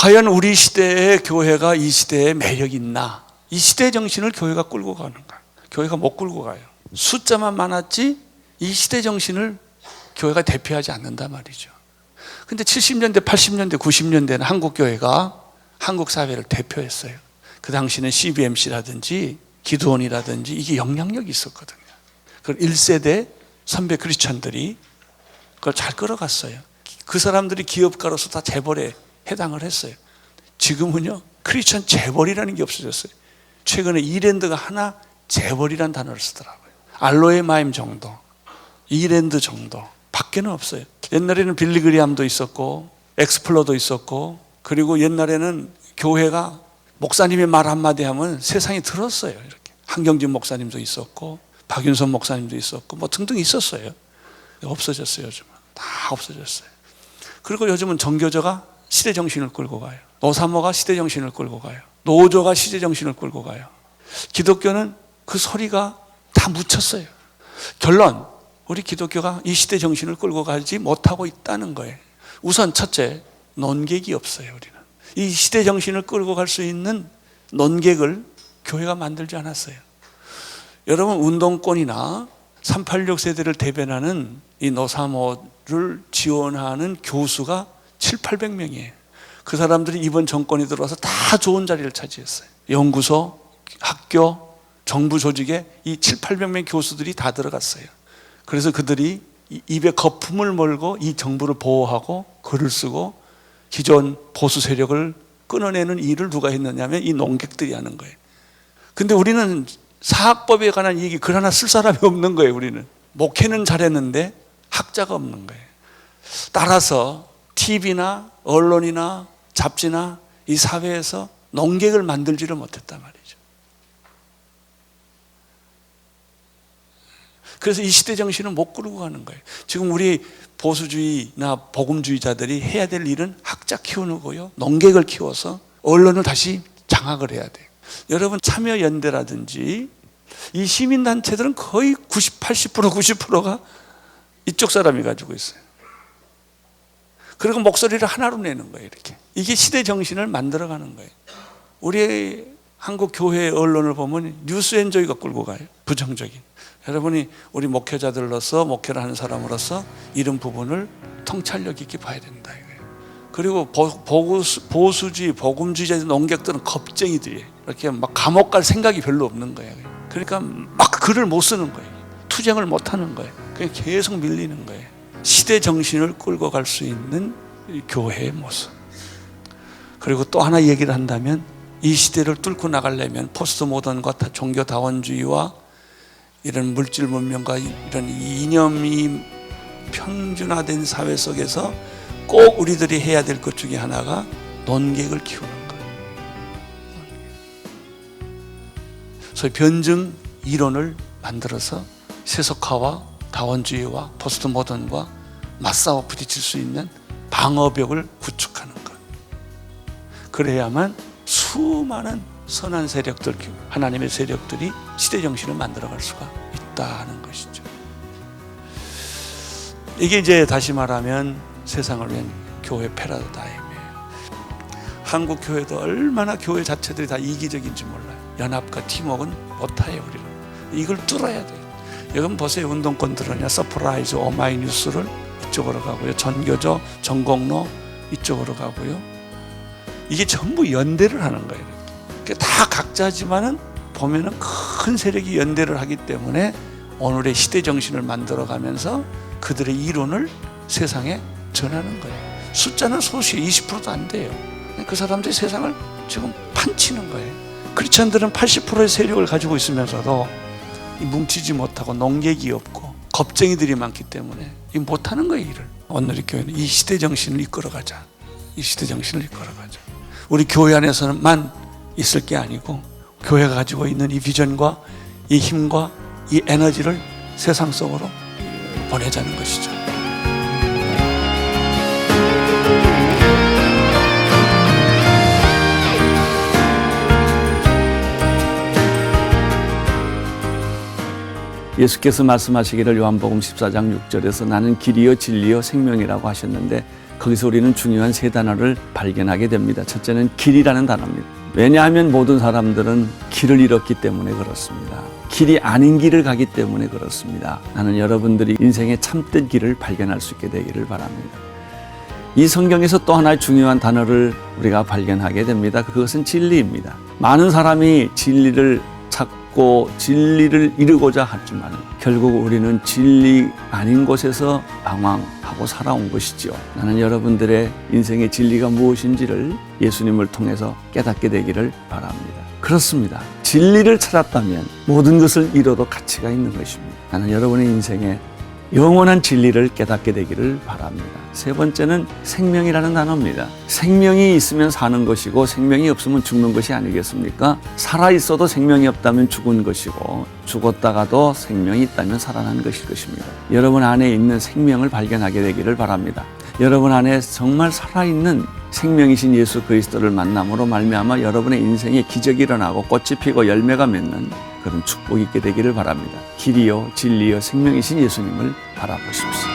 과연 우리 시대의 교회가 이 시대에 매력이 있나? 이 시대 정신을 교회가 끌고 가는가? 교회가 못 끌고 가요. 숫자만 많았지 이 시대 정신을 교회가 대표하지 않는단 말이죠. 근데 70년대, 80년대, 90년대는 한국 교회가 한국 사회를 대표했어요. 그 당시는 CBMC라든지 기도원이라든지 이게 영향력이 있었거든요. 그 1세대 선배 크리스천들이 그걸 잘 끌어갔어요. 그 사람들이 기업가로서 다 재벌에 해당을 했어요. 지금은요, 크리스천 재벌이라는 게 없어졌어요. 최근에 이랜드가 하나 재벌이라는 단어를 쓰더라고요. 알로에 마임 정도, 이랜드 정도 밖에는 없어요. 옛날에는 빌리그리암도 있었고 엑스플로도 있었고, 그리고 옛날에는 교회가 목사님의 말 한마디 하면 세상이 들었어요. 이렇게 한경진 목사님도 있었고 박윤선 목사님도 있었고 뭐 등등 있었어요. 없어졌어요. 요즘은 다 없어졌어요. 그리고 요즘은 정교조가 시대 정신을 끌고 가요. 노사모가 시대 정신을 끌고 가요. 노조가 시대 정신을 끌고 가요. 기독교는 그 소리가 다 묻혔어요. 결론, 우리 기독교가 이 시대 정신을 끌고 가지 못하고 있다는 거예요. 우선 첫째, 논객이 없어요. 우리는 이 시대 정신을 끌고 갈 수 있는 논객을 교회가 만들지 않았어요. 여러분, 운동권이나 386 세대를 대변하는 이 노사모를 지원하는 교수가 700~800명이에요. 그 사람들이 이번 정권이 들어와서 다 좋은 자리를 차지했어요. 연구소, 학교, 정부 조직에 이 700~800명 교수들이 다 들어갔어요. 그래서 그들이 입에 거품을 몰고 이 정부를 보호하고 글을 쓰고 기존 보수 세력을 끊어내는 일을 누가 했느냐면 이 농객들이 하는 거예요. 근데 우리는 사학법에 관한 얘기 글 하나 쓸 사람이 없는 거예요. 우리는 목회는 잘했는데 학자가 없는 거예요. 따라서 TV나 언론이나 잡지나 이 사회에서 농객을 만들지를 못했단 말이죠. 그래서 이 시대 정신은 못 끌고 가는 거예요. 지금 우리 보수주의나 복음주의자들이 해야 될 일은 학자 키우는 거요, 농객을 키워서 언론을 다시 장악을 해야 돼요. 여러분, 참여연대라든지 이 시민단체들은 거의 90%가 이쪽 사람이 가지고 있어요. 그리고 목소리를 하나로 내는 거예요. 이렇게. 이게 시대 정신을 만들어가는 거예요. 우리 한국 교회 언론을 보면 뉴스엔조이가 끌고 가요. 부정적인. 여러분이 우리 목회자들로서, 목회를 하는 사람으로서 이런 부분을 통찰력 있게 봐야 된다 이거예요. 그리고 보수주의, 복음주의자 농객들은 겁쟁이들이에요. 이렇게 막 감옥 갈 생각이 별로 없는 거예요. 그러니까 막 글을 못 쓰는 거예요. 투쟁을 못 하는 거예요. 그냥 계속 밀리는 거예요. 시대 정신을 끌고 갈 수 있는 교회의 모습. 그리고 또 하나 얘기를 한다면, 이 시대를 뚫고 나가려면 포스트 모던과 종교 다원주의와 이런 물질 문명과 이런 이념이 평준화된 사회 속에서 꼭 우리들이 해야 될 것 중에 하나가 논객을 키우는 거예요. 소위 변증 이론을 만들어서 세속화와 다원주의와 포스트 모던과 맞싸워 부딪힐 수 있는 방어벽을 구축하는 것. 그래야만 수많은 선한 세력들, 하나님의 세력들이 시대 정신을 만들어갈 수가 있다는 것이죠. 이게 이제 다시 말하면 세상을 위한 교회 패러다임이에요. 한국 교회도 얼마나 교회 자체들이 다 이기적인지 몰라요. 연합과 팀워크는 못해요. 우리는 이걸 뚫어야 돼요. 여러분 보세요. 운동권들은요, 서프라이즈, 오마이뉴스를 이쪽으로 가고요, 전교조, 전공로 이쪽으로 가고요. 이게 전부 연대를 하는 거예요. 다 각자지만은 보면은 큰 세력이 연대를 하기 때문에 오늘의 시대 정신을 만들어가면서 그들의 이론을 세상에 전하는 거예요. 숫자는 소수예요. 20%도 안 돼요. 그 사람들이 세상을 지금 판치는 거예요. 크리스천들은 80%의 세력을 가지고 있으면서도 뭉치지 못하고 농객이 없고 겁쟁이들이 많기 때문에 못하는 거예요. 일을. 오늘의 교회는 이 시대 정신을 이끌어가자. 이 시대 정신을 이끌어가자. 우리 교회 안에서만 있을 게 아니고 교회가 가지고 있는 이 비전과 이 힘과 이 에너지를 세상 속으로 보내자는 것이죠. 예수께서 말씀하시기를 요한복음 14장 6절에서 나는 길이요 진리요 생명이라고 하셨는데, 거기서 우리는 중요한 세 단어를 발견하게 됩니다. 첫째는 길이라는 단어입니다. 왜냐하면 모든 사람들은 길을 잃었기 때문에 그렇습니다. 길이 아닌 길을 가기 때문에 그렇습니다. 나는 여러분들이 인생의 참된 길을 발견할 수 있게 되기를 바랍니다. 이 성경에서 또 하나의 중요한 단어를 우리가 발견하게 됩니다. 그것은 진리입니다. 많은 사람이 진리를 찾고 진리를 이루고자 하지만 결국 우리는 진리 아닌 곳에서 방황하고 살아온 것이죠. 나는 여러분들의 인생의 진리가 무엇인지를 예수님을 통해서 깨닫게 되기를 바랍니다. 그렇습니다. 진리를 찾았다면 모든 것을 잃어도 가치가 있는 것입니다. 나는 여러분의 인생에 영원한 진리를 깨닫게 되기를 바랍니다. 세 번째는 생명이라는 단어입니다. 생명이 있으면 사는 것이고 생명이 없으면 죽는 것이 아니겠습니까? 살아있어도 생명이 없다면 죽은 것이고 죽었다가도 생명이 있다면 살아난 것일 것입니다. 여러분 안에 있는 생명을 발견하게 되기를 바랍니다. 여러분 안에 정말 살아있는 생명이신 예수 그리스도를 만남으로 말미암아 여러분의 인생에 기적이 일어나고 꽃이 피고 열매가 맺는 그런 축복이 있게 되기를 바랍니다. 길이요 진리요 생명이신 예수님을 바라보십시오.